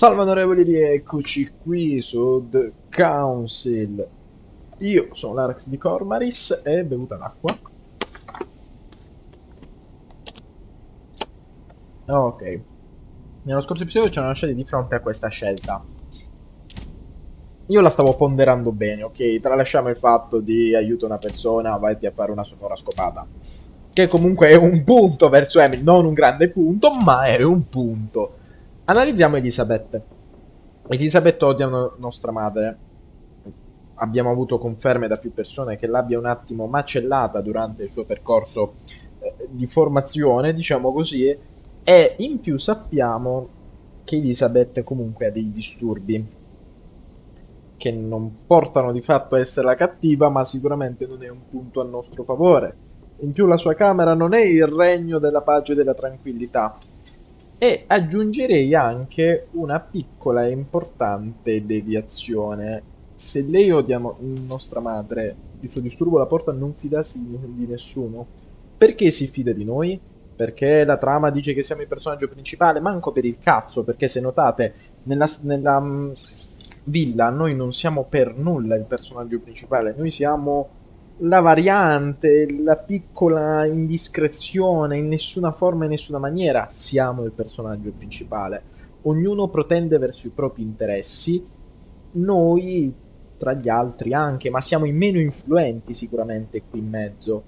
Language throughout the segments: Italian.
Salve onorevoli, rieccoci qui su The Council. Io sono l'Arax di Cormaris e bevuta l'acqua. Ok. Nello scorso episodio ci hanno lasciati di fronte a questa scelta. Io la stavo ponderando bene, ok? Tralasciamo il fatto di aiuta una persona, vai a fare una sonora scopata. Che comunque è un punto verso Emily, non un grande punto, ma è un punto. Analizziamo Elisabeth. Elisabeth odia nostra madre. Abbiamo avuto conferme da più persone che l'abbia un attimo macellata durante il suo percorso di formazione, diciamo così, e in più sappiamo che Elisabeth comunque ha dei disturbi che non portano di fatto a essere la cattiva, ma sicuramente non è un punto a nostro favore. In più la sua camera non è il regno della pace e della tranquillità. E aggiungerei anche una piccola e importante deviazione. Se lei odia nostra madre, il suo disturbo la porta a non fidarsi di nessuno. Perché si fida di noi? Perché la trama dice che siamo il personaggio principale? Manco per il cazzo, perché se notate, nella villa noi non siamo per nulla il personaggio principale, noi siamo la variante, la piccola indiscrezione, in nessuna forma e nessuna maniera siamo il personaggio principale. Ognuno protende verso i propri interessi, noi tra gli altri anche, ma siamo i meno influenti sicuramente qui in mezzo.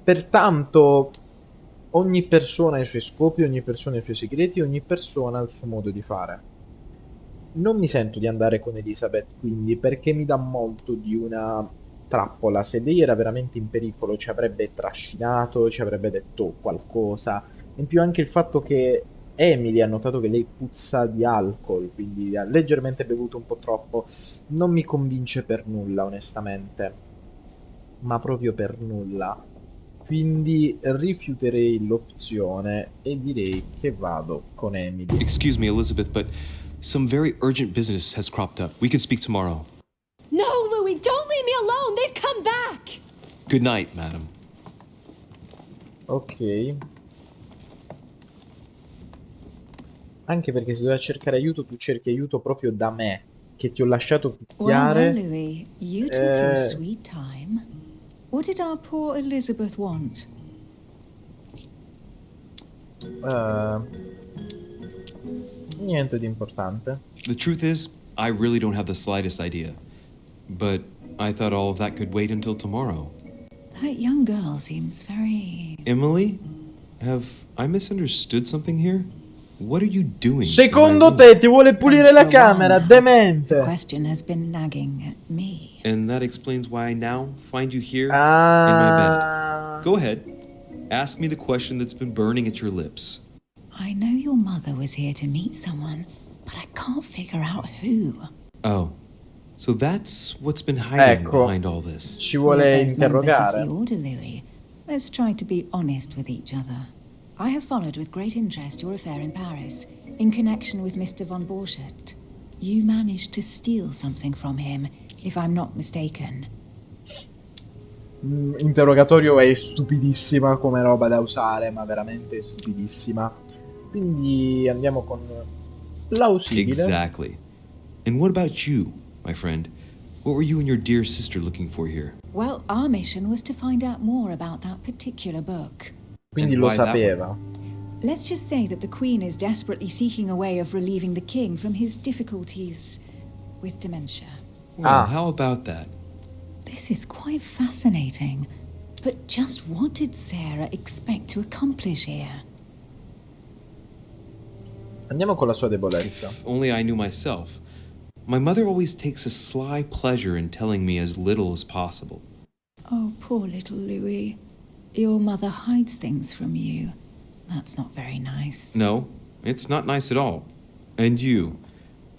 Pertanto ogni persona ha i suoi scopi, ogni persona ha i suoi segreti, ogni persona ha il suo modo di fare. Non mi sento di andare con Elizabeth quindi perché mi dà molto di una trappola. Se lei era veramente in pericolo ci avrebbe trascinato, ci avrebbe detto qualcosa. In più anche il fatto che Emily ha notato che lei puzza di alcol, quindi ha leggermente bevuto un po' troppo, non mi convince per nulla onestamente, ma proprio per nulla. Quindi rifiuterei l'opzione e direi che vado con Emily. Excuse me, Elizabeth, but some very urgent business has cropped up. We can speak tomorrow. No, Louis, don't leave me alone. They've come back. Good night, madam. Ok. Anche perché se doveva cercare aiuto, tu cerchi aiuto proprio da me, che ti ho lasciato picchiare. Well, Louis, you took your sweet time. What did our poor Elizabeth want? Niente di importante. The truth is, I really don't have the slightest idea. But I thought all of that could wait until tomorrow. That young girl seems very... Emily? Have I misunderstood something here? What are you doing? Secondo te ti vuole pulire la camera, The demente. question has been nagging at me. And that explains why I now find you here in my bed. Ah. Go ahead. Ask me the question that's been burning at your lips. I know your mother was here to meet someone, but I can't figure out who. Oh. So that's what's been hiding Ecco, behind all this. ci We're vuole both members of interrogare. the Order, Louis. Let's try to be honest with each other. I have followed with great interest your affair in Paris, in connection with Mr. von Borchardt. You managed to steal something from him, if I'm not mistaken. Interrogatorio è stupidissima come roba da usare, ma veramente stupidissima. Quindi andiamo con plausibile. Exactly. And what about you, my friend? What were you and your dear sister looking for here? Well, our mission was to find out more about that particular book. Quindi And lo why that sapeva. Let's just say that the Queen is desperately seeking a way of relieving the King from his difficulties with dementia. Well, how about that? This is quite fascinating. But just what did Sarah expect to accomplish here? Andiamo con la sua debolezza. If only I knew myself. My mother always takes a sly pleasure in telling me as little as possible. Oh, poor little Louis. Your mother hides things from you. That's not very nice. No, it's not nice at all. And you?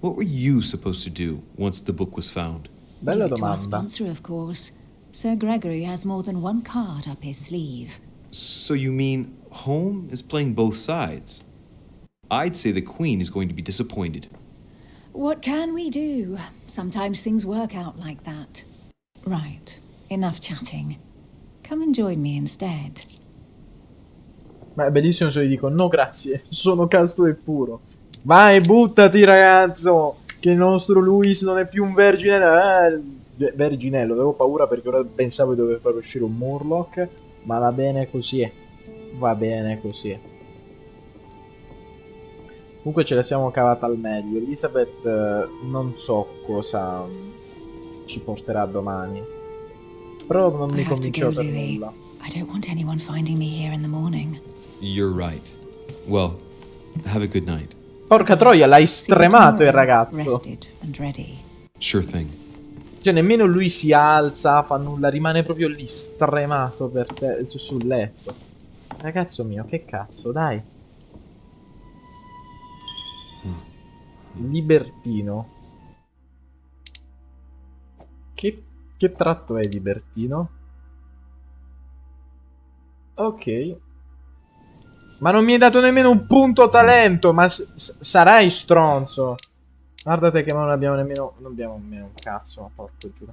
What were you supposed to do once the book was found? Bella Give it to our domanda. sponsor, of course. Sir Gregory has more than one card up his sleeve. So you mean home is playing both sides? I'd say the Queen is going to be disappointed. What can we do? Sometimes things work out like that. Right, enough chatting. Come and join me instead. Ma è bellissimo se gli dico no grazie, sono casto e puro. Vai, buttati, ragazzo! Che il nostro Luis non è più un verginello. Avevo paura perché ora pensavo di dover far uscire un Murloc. Ma va bene così. Va bene così. Comunque ce la siamo cavata al meglio. Elizabeth non so cosa ci porterà domani. Però non I mi have to convinceva go, per Louis. nulla. I don't want anyone finding me here in the morning. You're right. Well, have a good night. Porca troia, l'hai See you stremato il tomorrow, ragazzo. rested and ready. Sure thing. Cioè, nemmeno lui si alza, fa nulla, rimane proprio lì stremato per te sul letto. Ragazzo mio, che cazzo, dai. Libertino. Che tratto è libertino? Ok. Ma non mi hai dato nemmeno un punto talento, ma sarai stronzo. Guardate che non abbiamo nemmeno... Non abbiamo nemmeno un cazzo, ma porco giuro.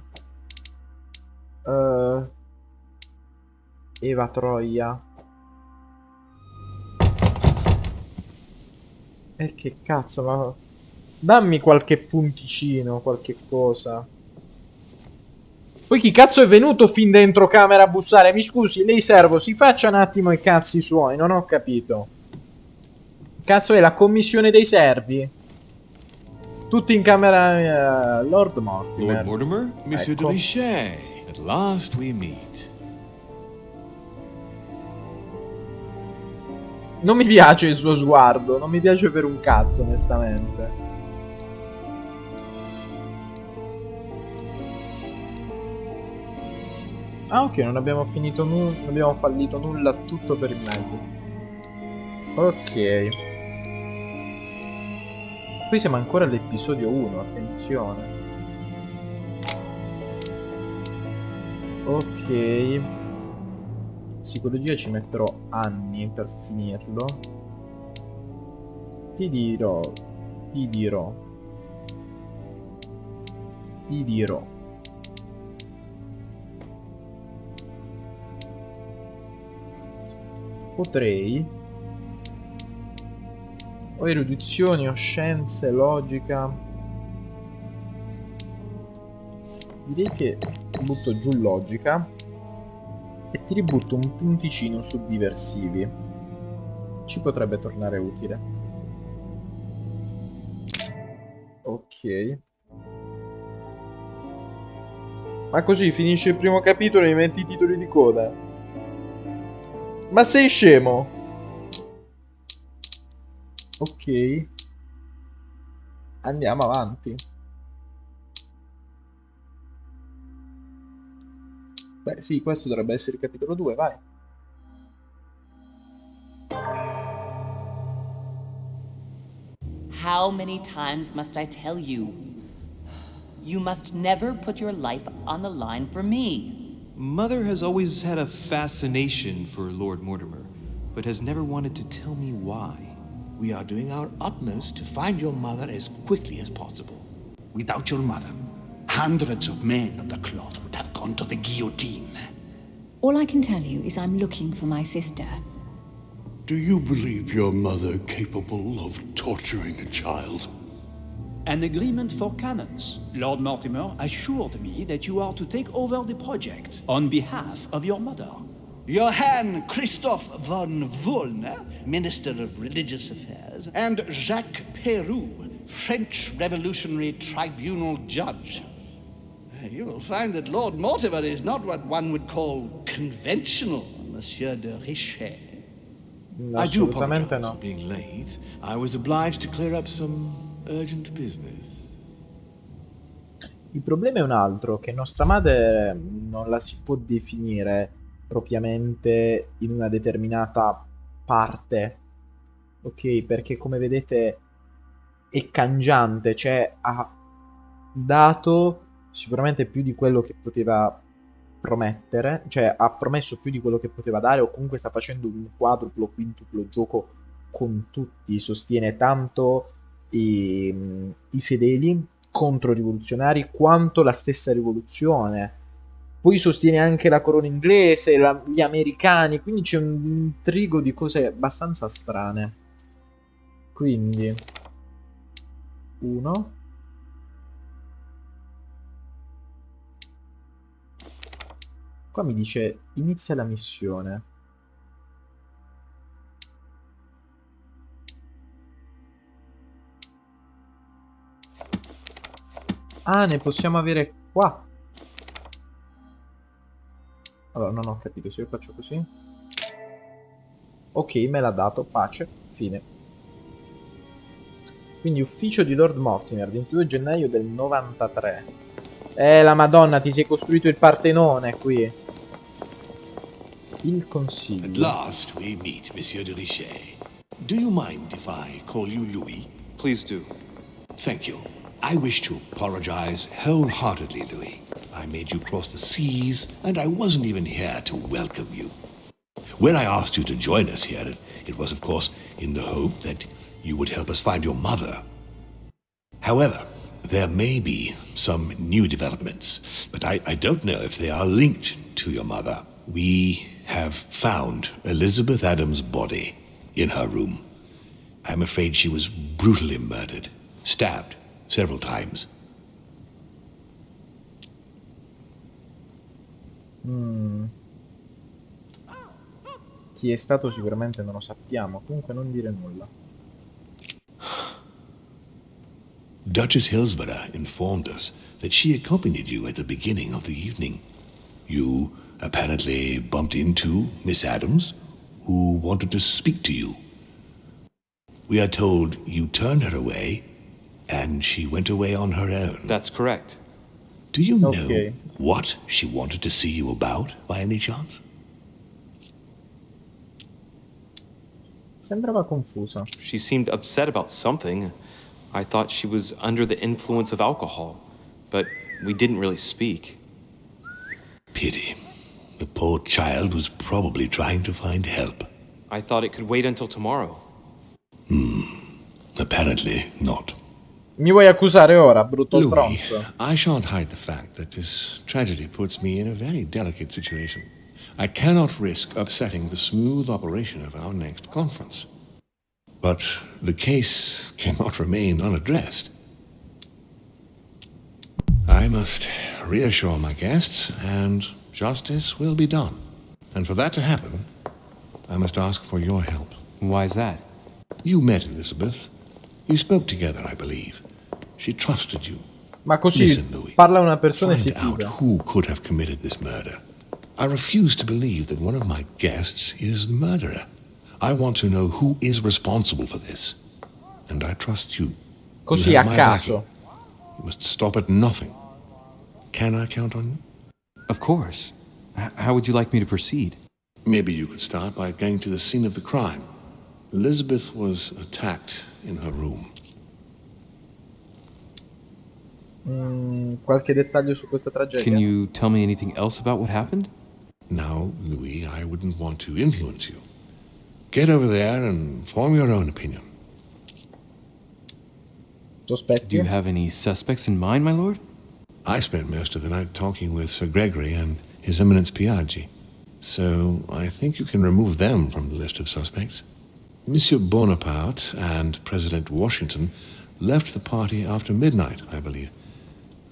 Eva Troia. E che cazzo, ma... Dammi qualche punticino, qualche cosa. Poi chi cazzo è venuto fin dentro camera a bussare? Mi scusi, lei servo, si faccia un attimo i cazzi suoi, non ho capito. Cazzo è la commissione dei servi? Tutti in camera... Lord Mortimer. Lord Mortimer? Monsieur Ecco. de Richet, at last we meet. Non mi piace il suo sguardo, non mi piace per un cazzo, onestamente. Ah, ok, non abbiamo finito nulla, non abbiamo fallito nulla, tutto per il meglio. Ok. Qui siamo ancora all'episodio 1, attenzione. Ok. Psicologia ci metterò anni per finirlo. Ti dirò. Potrei. O erudizioni, o scienze, logica. Direi che butto giù logica. E ti ributto un punticino su diversivi. Ci potrebbe tornare utile. Ok. Ma così finisce il primo capitolo e mi metti i titoli di coda. Ma sei scemo? Ok. Andiamo avanti. Beh, sì, questo dovrebbe essere il capitolo 2, vai. How many times must I tell you? You must never put your life on the line for me. Mother has always had a fascination for Lord Mortimer, but has never wanted to tell me why. We are doing our utmost to find your mother as quickly as possible. Without your mother, hundreds of men of the cloth would have gone to the guillotine. All I can tell you is I'm looking for my sister. Do you believe your mother capable of torturing a child? An agreement for cannons. Lord Mortimer assured me that you are to take over the project on behalf of your mother. Johann Christoph von Wollner, Minister of Religious Affairs, and Jacques Peroux, French Revolutionary Tribunal Judge. You will find that Lord Mortimer is not what one would call conventional, Monsieur de Richet. I do Assolutamente apologize no. for being late. I was obliged to clear up some urgent business. Il problema è un altro, che nostra madre non la si può definire propriamente in una determinata parte, ok? Perché come vedete è cangiante, cioè ha dato sicuramente più di quello che poteva promettere, cioè ha promesso più di quello che poteva dare, o comunque sta facendo un quadruplo, quintuplo gioco con tutti, sostiene tanto i fedeli controrivoluzionari quanto la stessa rivoluzione. Poi sostiene anche la corona inglese, gli americani, quindi c'è un intrigo di cose abbastanza strane. Quindi 1. Qua mi dice inizia la missione. Ah, ne possiamo avere qua. Allora, non ho capito, se io faccio così. Ok, me l'ha dato, pace, fine. Quindi ufficio di Lord Mortimer, 22 gennaio del 93. La Madonna, ti sei costruito il Partenone qui. Il At consiglio. last we meet, Monsieur de Richet. Do you mind if I call you Louis? Please do. Thank you. I wish to apologize wholeheartedly, Louis. I made you cross the seas, and I wasn't even here to welcome you. When I asked you to join us here, it was, of course, in the hope that you would help us find your mother. However, there may be some new developments, but I don't know if they are linked to your mother. We have found Elizabeth Adams' body in her room. I'm afraid she was brutally murdered, stabbed several times. Chi è stato sicuramente non lo sappiamo, comunque non dire nulla. Duchess Hillsborough informed us that she accompanied you at the beginning of the evening. You apparently bumped into Miss Adams, who wanted to speak to you. We are told you turned her away, and she went away on her own. That's correct. Do you know Okay. what she wanted to see you about, by any chance? Sembrava confusa. She seemed upset about something. I thought she was under the influence of alcohol, but we didn't really speak. Pity. The poor child was probably trying to find help. I thought it could wait until tomorrow. Apparently not. Mi vuoi accusare ora, brutto Louis, stronzo? I shan't hide the fact that this tragedy puts me in a very delicate situation. I cannot risk upsetting the smooth operation of our next conference. But the case cannot remain unaddressed. I must reassure my guests, and justice will be done. And for that to happen, I must ask for your help. Why's that? You met Elizabeth. You spoke together, I believe. She trusted you. Ma così Listen, Louis. parla una persona e si Find out fida. who could have committed this murder. I refuse to believe that one of my guests is the murderer. I want to know who is responsible for this. And I trust you. Così You a have my caso. backing. You must stop at nothing. Can I count on you? Of course. How would you like me to proceed? Maybe you could start by going to the scene of the crime. Elizabeth was attacked in her room. Qualche dettaglio su questa tragedia? Can you tell me anything else about what happened? Now, Louis, I wouldn't want to influence you. Get over there and form your own opinion. Sospetti? Do you have any suspects in mind, my lord? I spent most of the night talking with Sir Gregory and His Eminence Piaggi, so I think you can remove them from the list of suspects. Monsieur Bonaparte and President Washington left the party after midnight, I believe.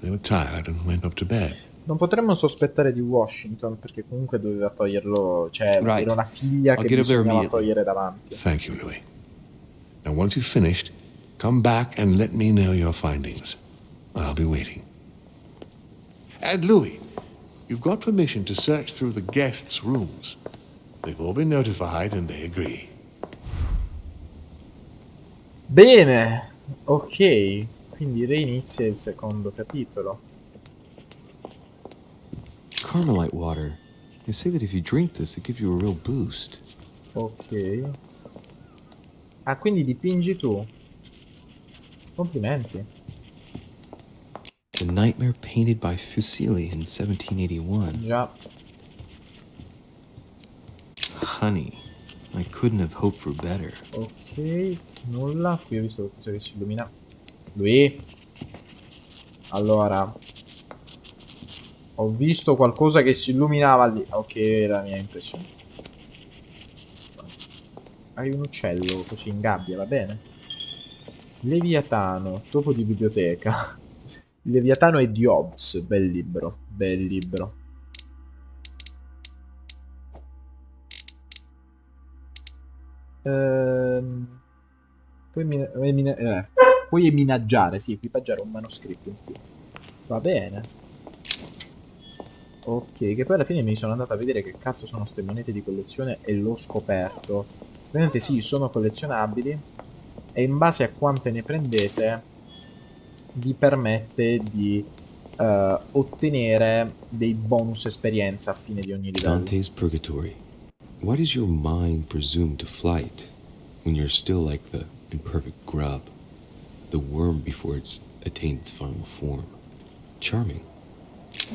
They were tired and went up to bed. Non potremmo sospettare di Washington perché comunque doveva toglierlo, cioè Right. era una figlia I'll che get over there bisognava immediately. togliere davanti. Thank you, Louis. Now, once you've finished, come back and let me know your findings. I'll be waiting. And Louis, you've got permission to search through the guests' rooms. They've all been notified and they agree. Bene, ok, quindi reinizia il secondo capitolo. Carmelite water. They say that if you drink this, it gives you a real boost. Ok. Ah, quindi dipingi tu. Complimenti. The nightmare painted by Fuseli in 1781. Già. Honey, I couldn't have hoped for better. Ok, nulla. Qui ho visto qualcosa che si illumina. Lui. Allora. Ho visto qualcosa che si illuminava lì. Ok, è la mia impressione. Hai un uccello così in gabbia, va bene? Leviatano, topo di biblioteca. Il Leviatano è di Hobbes, bel libro, bel libro. Puoi, puoi eminaggiare, sì, equipaggiare un manoscritto in più. Va bene. Ok, che poi alla fine mi sono andato a vedere che cazzo sono ste monete di collezione e l'ho scoperto. Ovviamente sì, sono collezionabili e in base a quante ne prendete vi permette di ottenere dei bonus esperienza a fine di ogni livello. Dante's Purgatory. Why does your mind presume to flight when you're still like the imperfect grub, the worm before it's attained its final form? Charming.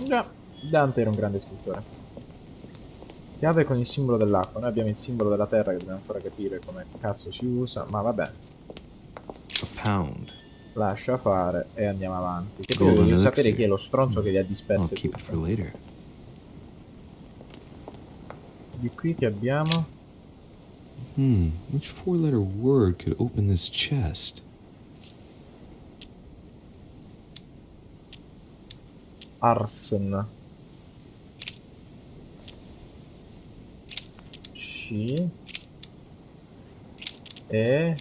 Già, Dante era un grande scrittore. Chiave con il simbolo dell'acqua. Noi abbiamo il simbolo della terra che dobbiamo ancora capire come cazzo si usa, ma vabbè. A pound. Lascia fare e andiamo avanti. Che poi voglio sapere chi è lo stronzo che li ha dispersi I'll keep it tutti. for later. Di qui che abbiamo Which four-letter word could open this chest? Arsen. C. E.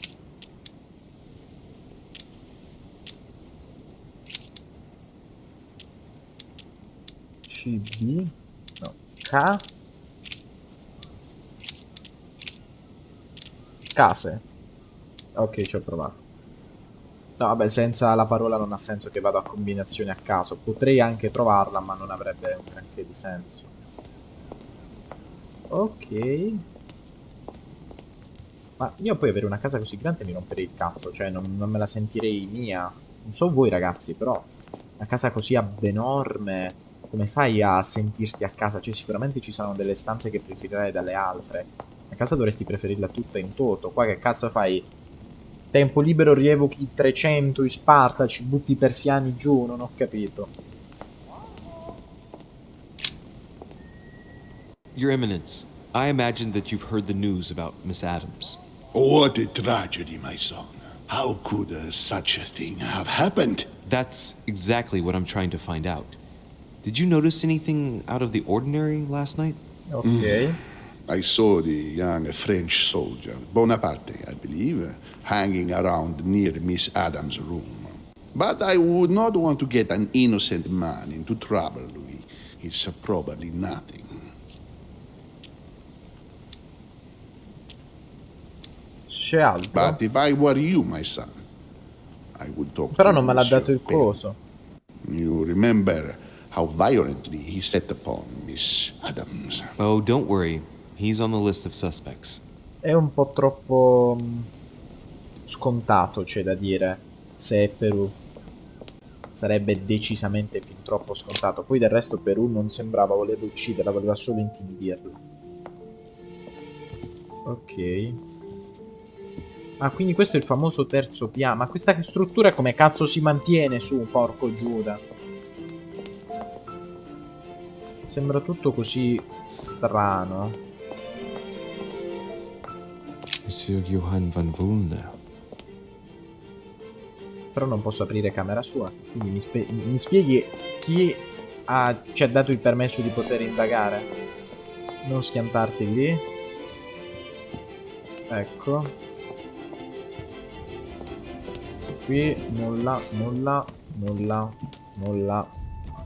CB. No. K. Case. Ok, ci ho provato. No, vabbè, senza la parola non ha senso che vado a combinazioni a caso. Potrei anche trovarla, ma non avrebbe un granché di senso. Ok. Ma io poi avere una casa così grande mi romperei il cazzo. Cioè, non me la sentirei mia. Non so voi, ragazzi, però una casa così enorme, come fai a sentirti a casa? Cioè, sicuramente ci saranno delle stanze che preferirai dalle altre. La casa dovresti preferirla tutta in toto. Qua che cazzo fai? Tempo libero rievochi 300 i Spartaci, butti i persiani giù, non ho capito. Your Eminence, I imagine that you've heard the news about Miss Adams. What a tragedy, my son. How could such a thing have happened? That's exactly what I'm trying to find out. Did you notice anything out of the ordinary last night? Ok. I saw the young French soldier, Bonaparte, I believe, hanging around near Miss Adams' room. But I would not want to get an innocent man into trouble, Louis. It's probably nothing. C'è altro? But if I were you, my son, I would talk Però to non me l'ha Monsieur dato il Perry. coso. You remember how violently he set upon Miss Adams. Oh, don't worry. He's on the list of suspects. È un po' troppo scontato, c'è da dire, se è Perù. Sarebbe decisamente fin troppo scontato. Poi del resto Perù non sembrava voler ucciderla, voleva solo intimidirla. Ok. Ah, quindi questo è il famoso terzo piano. Ma questa struttura come cazzo si mantiene su, porco Giuda? Sembra tutto così strano. Monsieur Johann van Vulner. Però non posso aprire camera sua. Quindi mi spieghi chi ci ha dato il permesso di poter indagare? Non schiantarti lì. Ecco. Qui nulla, nulla, nulla, nulla.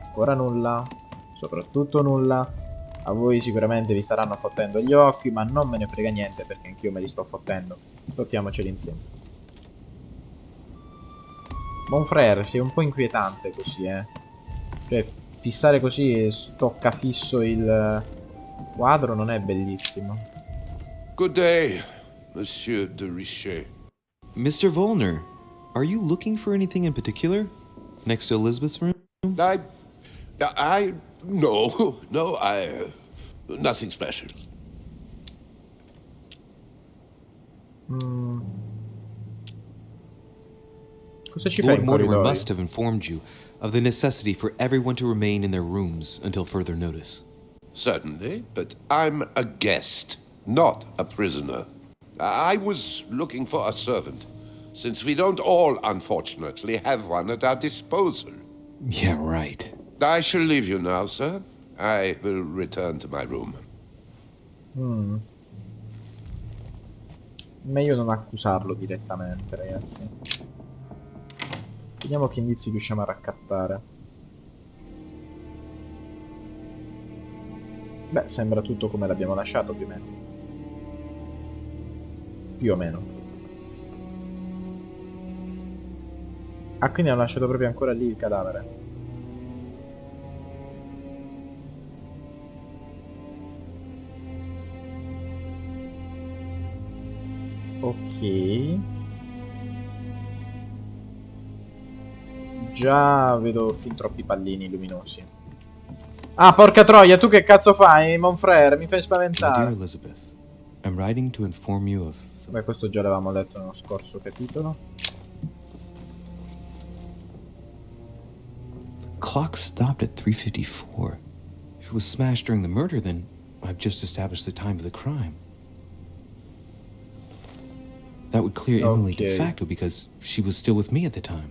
Ancora nulla. Soprattutto nulla. A voi sicuramente vi staranno fottendo gli occhi, ma non me ne frega niente perché anch'io me li sto fottendo. Fottiamoceli insieme. Bonfrère, sei un po' inquietante così, eh. Cioè, fissare così e stocca fisso il quadro non è bellissimo. Good day, Monsieur de Richet. Mr. Volner, are you looking for anything in particular? Next to Elizabeth's room? No, nothing special. Cosa ci fai Lord in Mortimer corridoio? must have informed you of the necessity for everyone to remain in their rooms until further notice. Certainly, but I'm a guest, not a prisoner. I was looking for a servant. since we don't all, unfortunately, have one at our disposal. Yeah, right. I shall leave you now, sir. I will return to my room. Meglio non accusarlo direttamente, ragazzi. Vediamo che indizi riusciamo a raccattare. Beh, sembra tutto come l'abbiamo lasciato, più o meno. Più o meno. Ah, quindi hanno lasciato proprio ancora lì il cadavere. Ok. Già vedo fin troppi pallini luminosi. Ah, porca troia, tu che cazzo fai, Monfrere? Mi fai My dear spaventare. Elizabeth, I'm writing to inform you of... Beh, questo già l'avevamo letto nello scorso capitolo. The clock stopped at 3:54. If it was smashed during the murder, then I've just established the time of the crime. That would clear Emily de Okay. facto because she was still with me at the time.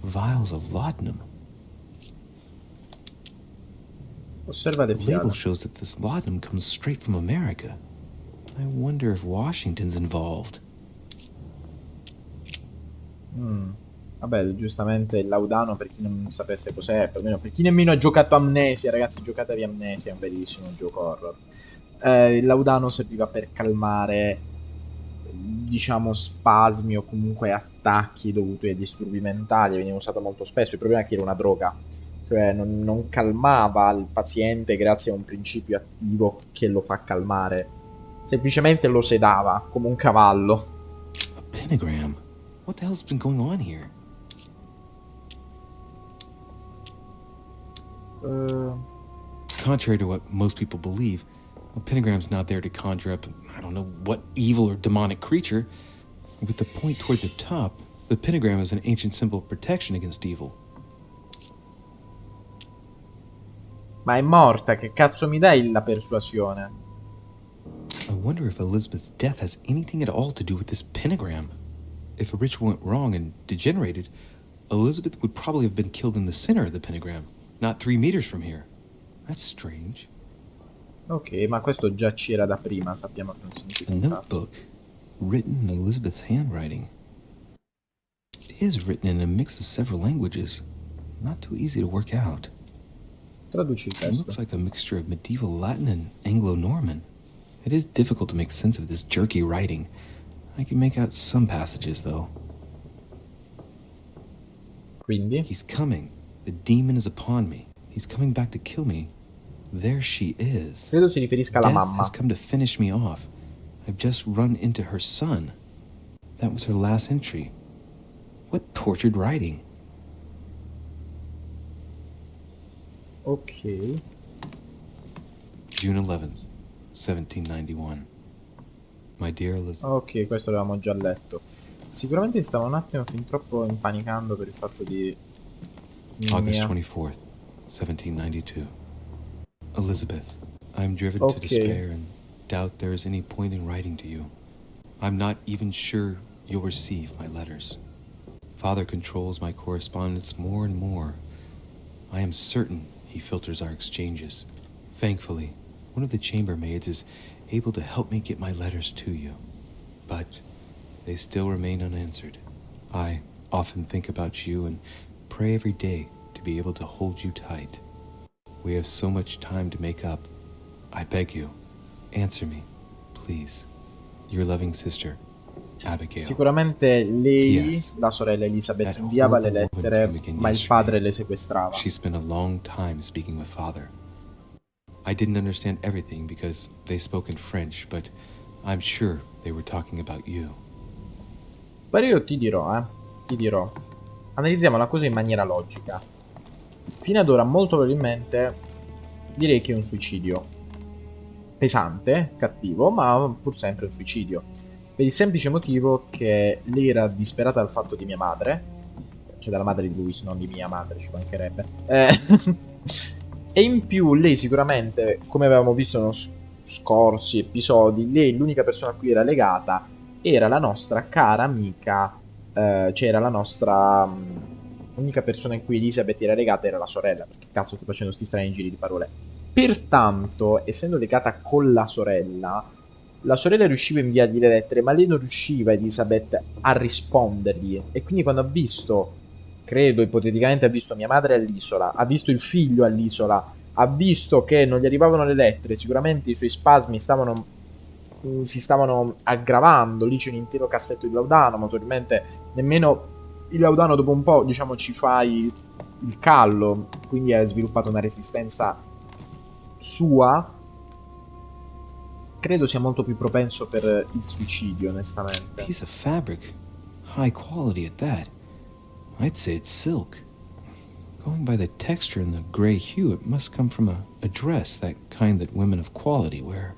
Vials of laudanum. Osserva le The label fiale. shows that this laudanum comes straight from America. I wonder if Washington's involved. Vabbè, giustamente il Laudano, per chi non sapesse cos'è, perlomeno per chi nemmeno ha giocato Amnesia, ragazzi, giocatevi Amnesia, è un bellissimo gioco horror. Il Laudano serviva per calmare, diciamo, spasmi o comunque attacchi dovuti ai disturbi mentali, veniva usato molto spesso. Il problema è che era una droga, cioè non calmava il paziente grazie a un principio attivo che lo fa calmare, semplicemente lo sedava come un cavallo. A pentagram? What the hell's been going on here? Contrary to what most people believe, a pentagram's not there to conjure up, I don't know what evil or demonic creature. With the point toward the top, the pentagram is an ancient symbol of protection against evil. Ma è morta, che cazzo mi dai la persuasione? I wonder if Elizabeth's death has anything at all to do with this pentagram. If a ritual went wrong and degenerated, Elizabeth would probably have been killed in the center of the pentagram, not 3 meters from here. That's strange. Ok, ma questo già c'era da prima, sappiamo che non significa A un cazzo. notebook written in Elizabeth's handwriting. It is written in a mix of several languages. Not too easy to work out. Traduci il It testo. looks like a mixture of medieval Latin and Anglo-Norman. It is difficult to make sense of this jerky writing. I can make out some passages, though. Quindi? He's coming. The demon is upon me. He's coming back to kill me. There she is. Credo si riferisca alla Death mamma. has come to finish me off. I've just run into her son. That was her last entry. What tortured writing. Ok. June 11th, 1791. My dear Elizabeth. Ok, questo l'avevamo già letto. Sicuramente stavo un attimo fin troppo impanicando per il fatto di... August mia- 24th, 1792. Elizabeth, I'm driven to Okay. despair and doubt there is any point in writing to you. I'm not even sure you'll receive my letters. Father controls my correspondence more and more. I am certain he filters our exchanges. Thankfully, one of the chambermaids is able to help me get my letters to you. But they still remain unanswered. I often think about you and pray every day to be able to hold you tight. We have so much time to make up. I beg you, answer me, please. Your loving sister, Abigail. Sicuramente lei, Yes. la sorella Elizabeth, That inviava le horrible woman lettere, came again ma il yesterday. padre le sequestrava. She spent a long time speaking with Father. I didn't understand everything because they spoke in French, but I'm sure they were talking about you. Però io ti dirò. Analizziamo la cosa in maniera logica. Fino ad ora, molto probabilmente, direi che è un suicidio. Pesante, cattivo, ma pur sempre un suicidio. Per il semplice motivo che lei era disperata dal fatto di mia madre. Cioè dalla madre di Louis, non di mia madre, ci mancherebbe. E in più lei sicuramente, come avevamo visto nei scorsi episodi, lei l'unica persona a cui era legata era la nostra cara amica, cioè era la nostra l'unica persona in cui Elizabeth era legata era la sorella, perché cazzo sto facendo sti strani giri di parole. Pertanto, essendo legata con la sorella riusciva a inviargli le lettere, ma lei non riusciva, Elizabeth, a rispondergli. E quindi quando ha visto, credo ipoteticamente ha visto mia madre all'isola, ha visto il figlio all'isola, ha visto che non gli arrivavano le lettere, sicuramente i suoi spasmi si stavano aggravando, lì c'è un intero cassetto di Laudano, naturalmente nemmeno il Laudano dopo un po', diciamo, ci fa il callo, quindi ha sviluppato una resistenza sua. Credo sia molto più propenso per il suicidio, onestamente. Piece of fabric. High quality at that. I'd say it's silk. Going by the texture and the gray hue, it must come from a dress, that kind that women of quality wear.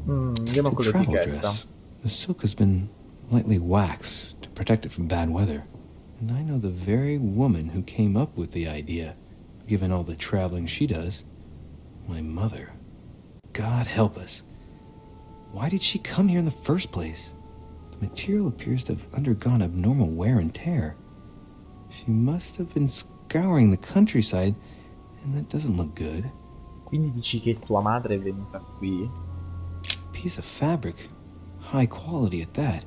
Andiamo con It's a travel l'etichetta. dress. The silk has been lightly waxed to protect it from bad weather. And I know the very woman who came up with the idea, given all the traveling she does. My mother. God help us. Why did she come here in the first place? The material appears to have undergone abnormal wear and tear. She must have been scouring the countryside, and that doesn't look good. Quindi dici che tua madre è venuta qui? Piece of fabric. High quality at that.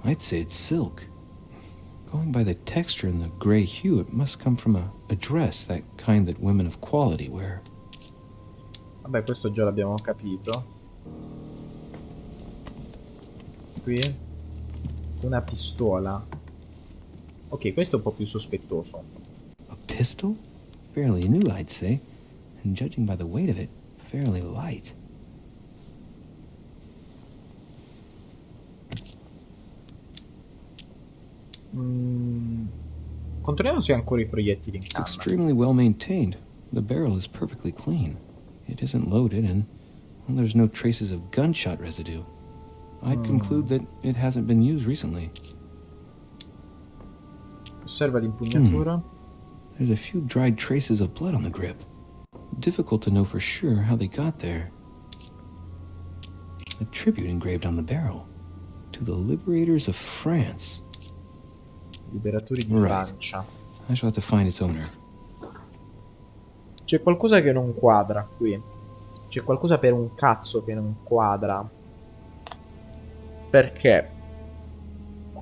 I'd say it's silk. Going by the texture and the gray hue, it must come from a dress, that kind that women of quality wear. Vabbè, questo già l'abbiamo capito. Qui una pistola. Ok, questo è un po' più sospettoso. A pistol? Fairly new, I'd say. And judging by the weight of it, fairly light. Controlliamo se ha ancora i proiettili in It's canna. extremely well maintained. The barrel is perfectly clean. It isn't loaded, and well, there's no traces of gunshot residue. I'd conclude that it hasn't been used recently. Osserva l'impugnatura. There's a few dried traces of blood on the grip. Difficult to know for sure how they got there. A tribute engraved on the barrel. To the liberators of France. Liberatori di Right. Francia. I shall have to find its owner. C'è qualcosa che non quadra qui. C'è qualcosa per un cazzo che non quadra. Perché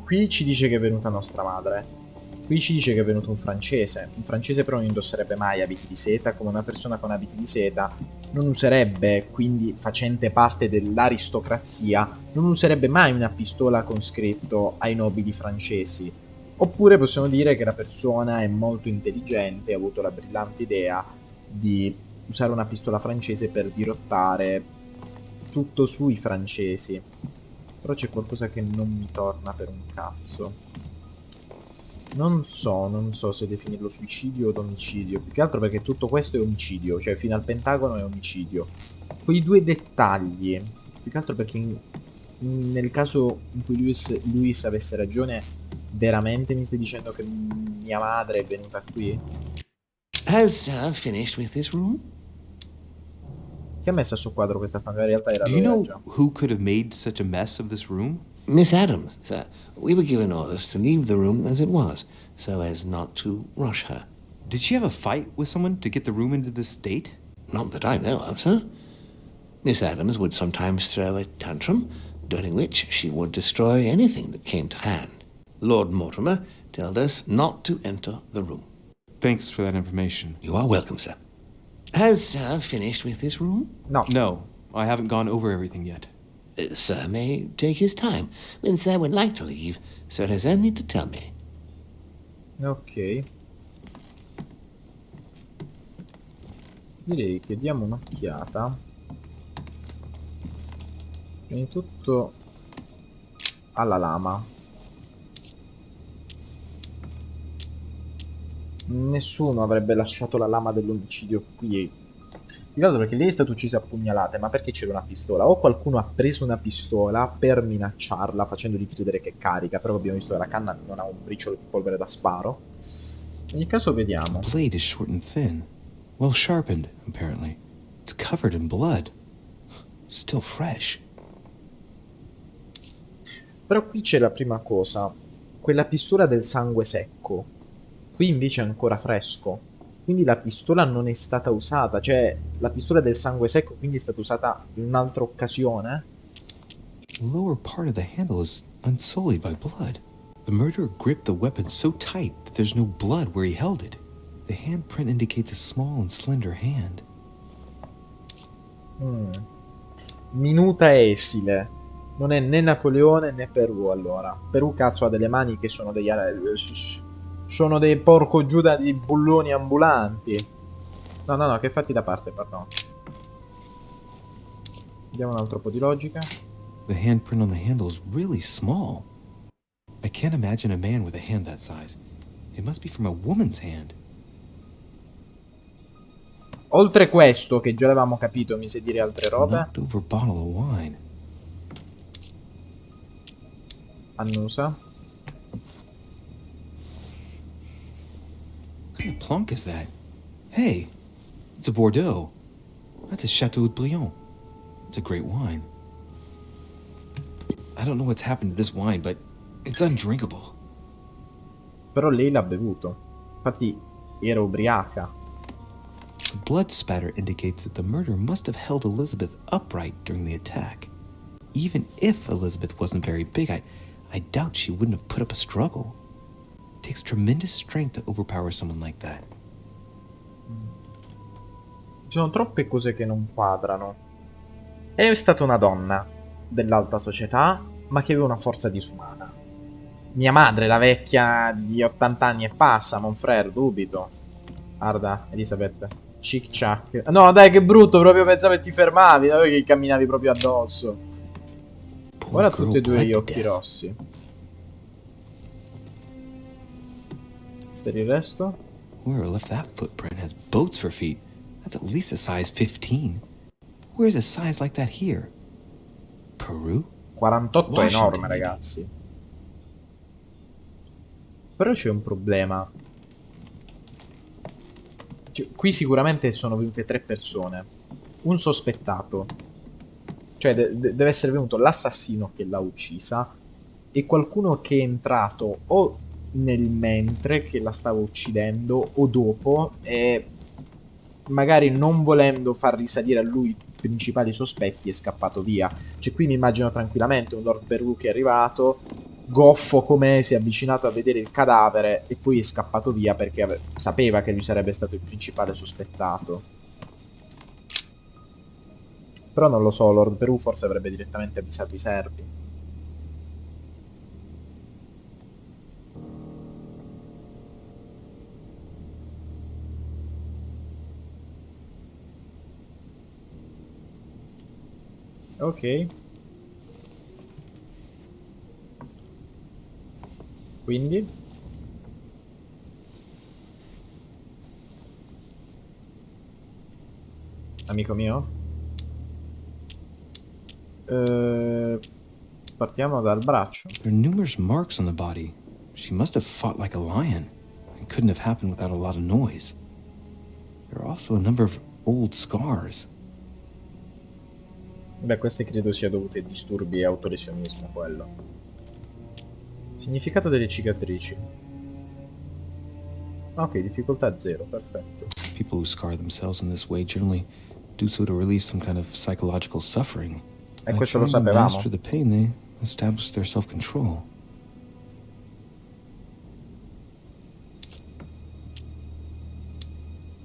qui ci dice che è venuta nostra madre. Qui ci dice che è venuto un francese. Un francese però non indosserebbe mai abiti di seta. Come una persona con abiti di seta non userebbe, quindi facente parte dell'aristocrazia, non userebbe mai una pistola con scritto ai nobili francesi. Oppure possiamo dire che la persona è molto intelligente e ha avuto la brillante idea di usare una pistola francese per dirottare tutto sui francesi. Però c'è qualcosa che non mi torna per un cazzo. Non so se definirlo suicidio o omicidio. Più che altro perché tutto questo è omicidio. Cioè fino al Pentagono è omicidio. Quei due dettagli. Più che altro perché nel caso in cui Luis avesse ragione, veramente mi stai dicendo che mia madre è venuta qui? Has finished with this room? Chi ha messo a suo quadro questa stampa? In realtà era Do you lui, know già. who could have made such a mess of this room? Miss Adams, sir. We were given orders to leave the room as it was, so as not to rush her. Did she have a fight with someone to get the room into this state? Not that I know of, sir. Miss Adams would sometimes throw a tantrum, during which she would destroy anything that came to hand. Lord Mortimer told us not to enter the room. Thanks for that information. You are welcome, sir. Has sir finished with this room? No. No, I haven't gone over everything yet. Sir may take his time. When sir would like to leave, sir has only to tell me. Ok. Direi che diamo un'occhiata. Prima di tutto alla lama. Nessuno avrebbe lasciato la lama dell'omicidio qui Ricordo perché lei è stata uccisa a pugnalate, ma perché c'era una pistola? O qualcuno ha preso una pistola per minacciarla, facendogli credere che carica, però abbiamo visto che la canna non ha un briciolo di polvere da sparo. In ogni caso vediamo. The blade is short and thin. Well sharpened, apparently. It's covered in blood. Still fresh. Però qui c'è la prima cosa. Quella pistola del sangue secco. Qui invece è ancora fresco. Quindi la pistola non è stata usata. Cioè, la pistola del sangue secco quindi è stata usata in un'altra occasione. The lower part of the handle is unsullied by blood. The murderer gripped the weapon so tight that there's no blood where he held it. The handprint indicates a small and slender hand. Minuta esile. Non è né Napoleone né Perù, allora. Perù cazzo ha delle mani che sono degli... sono dei porco giuda di bulloni ambulanti. No, che fatti da parte, perdono. Vediamo un altro po' di logica. The handprint on the handle is really small. I can't imagine a man with a hand that size. It must be from a woman's hand. Oltre questo, che già avevamo capito, mi sa dire altre robe. Knocked over bottle of wine. Annusa. What kind of plonk is that? Hey, it's a Bordeaux. That's a Chateau de Briand. It's a great wine. I don't know what's happened to this wine, but it's undrinkable. Però lei l'ha bevuto. Infatti era ubriaca. The blood spatter indicates that the murderer must have held Elizabeth upright during the attack. Even if Elizabeth wasn't very big, I doubt she wouldn't have put up a struggle. It takes tremendous strength to overpower someone like that. Ci sono troppe cose che non quadrano. È stata una donna dell'alta società, ma che aveva una forza disumana. Mia madre, la vecchia di 80 anni e passa, mon frère, dubito. Guarda, Elisabeth. Chic chac. No, dai, che brutto, proprio pensavo che ti fermavi, non che camminavi proprio addosso. Ora tutti e due gli occhi rossi. Per il resto? Whoever left that footprint has boats for feet. That's at least a size 15. Where's a size like that here? Peru? 48 è enorme, ragazzi. Però c'è un problema. Cioè, qui sicuramente sono venute 3 persone. Un sospettato. Cioè deve essere venuto l'assassino che l'ha uccisa e qualcuno che è entrato o nel mentre che la stava uccidendo o dopo e magari non volendo far risalire a lui i principali sospetti è scappato via. Cioè qui mi immagino tranquillamente un Lord Perù che è arrivato, goffo com'è, si è avvicinato a vedere il cadavere e poi è scappato via perché sapeva che lui sarebbe stato il principale sospettato. Però non lo so, Lord Perù forse avrebbe direttamente avvisato i servi. Ok. Quindi? Amico mio? Partiamo dal braccio. There are numerous marks on the body. She must have fought like a lion. It couldn't have happened without a lot of noise. There are also a number of old scars. Beh, queste credo sia dovute a disturbi e autolesionismo, quello. Significato delle cicatrici. Ok, difficoltà 0, perfetto. People who scar themselves in this way generally do so to release some kind of psychological suffering. E By questo lo trying to sapevamo. master the pain, they establish their self-control.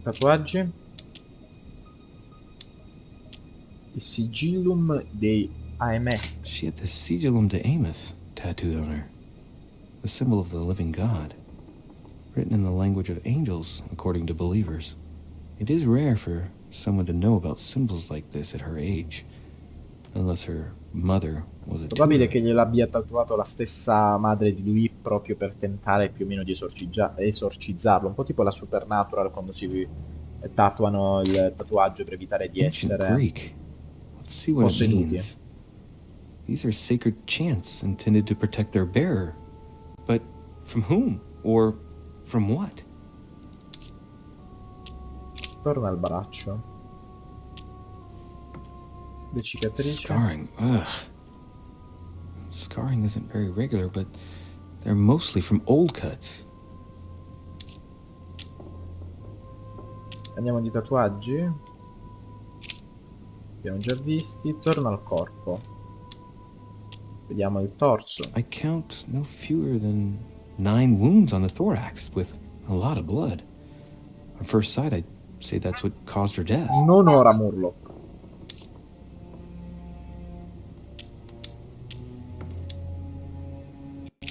Tatuaggi. Il sigillum dei Aemeth. She had the Sigillum de Ameth tattooed on her, the symbol of the living God, written in the language of angels, according to believers. It is rare for someone to know about symbols like this at her age, unless her mother was a Probabile tutor. che gliel'abbia tatuato la stessa madre di lui proprio per tentare più o meno di esorcizzarlo. Un po' tipo la Supernatural quando si e tatuano il tatuaggio per evitare di Ancient essere Greek. Let's see what it posseduti. means. These are sacred chants intended to protect their bearer. But from whom? Or from what? Torna al braccio. Le cicatrici. Scarring. Ugh. Scarring isn't very regular, but they're mostly from old cuts. Andiamo di tatuaggi. Abbiamo già visti. Torna al corpo. Vediamo il torso. I count no fewer than 9 wounds on the thorax, with a lot of blood. On first sight, I'd say that's what caused her death. Non ora, Murloc.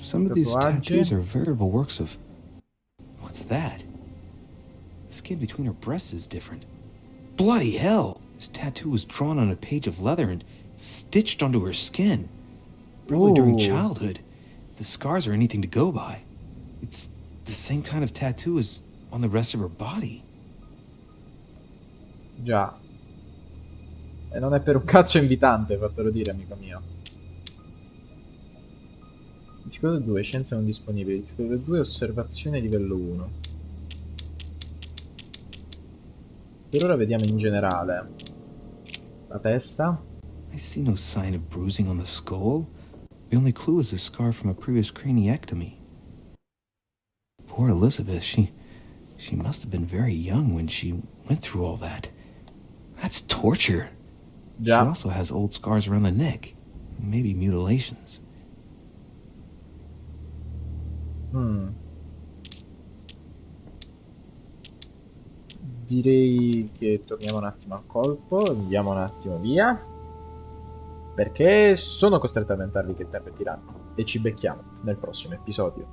Some of these Tatuaggi. tattoos are veritable works of... What's that? The skin between her breasts is different. Bloody hell! This tattoo was drawn on a page of leather and stitched onto her skin. Probably during Ooh. childhood. If the scars are anything to go by. It's the same kind of tattoo as on the rest of her body. Già. E non è per un cazzo invitante, fatelo dire, amico mio. Difficoltà 2, scienze non disponibili. Difficoltà 2, osservazione livello 1. Per ora vediamo in generale. La testa. I see no sign of bruising on the skull. The only clue is a scar from a previous craniectomy. Poor Elizabeth, she must have been very young when she went through all that. That's torture. Già. She also has old scars around the neck. Maybe mutilations. Direi che torniamo un attimo al colpo, andiamo un attimo via, perché sono costretto a lamentarvi che il tempo è tiranno, e ci becchiamo nel prossimo episodio.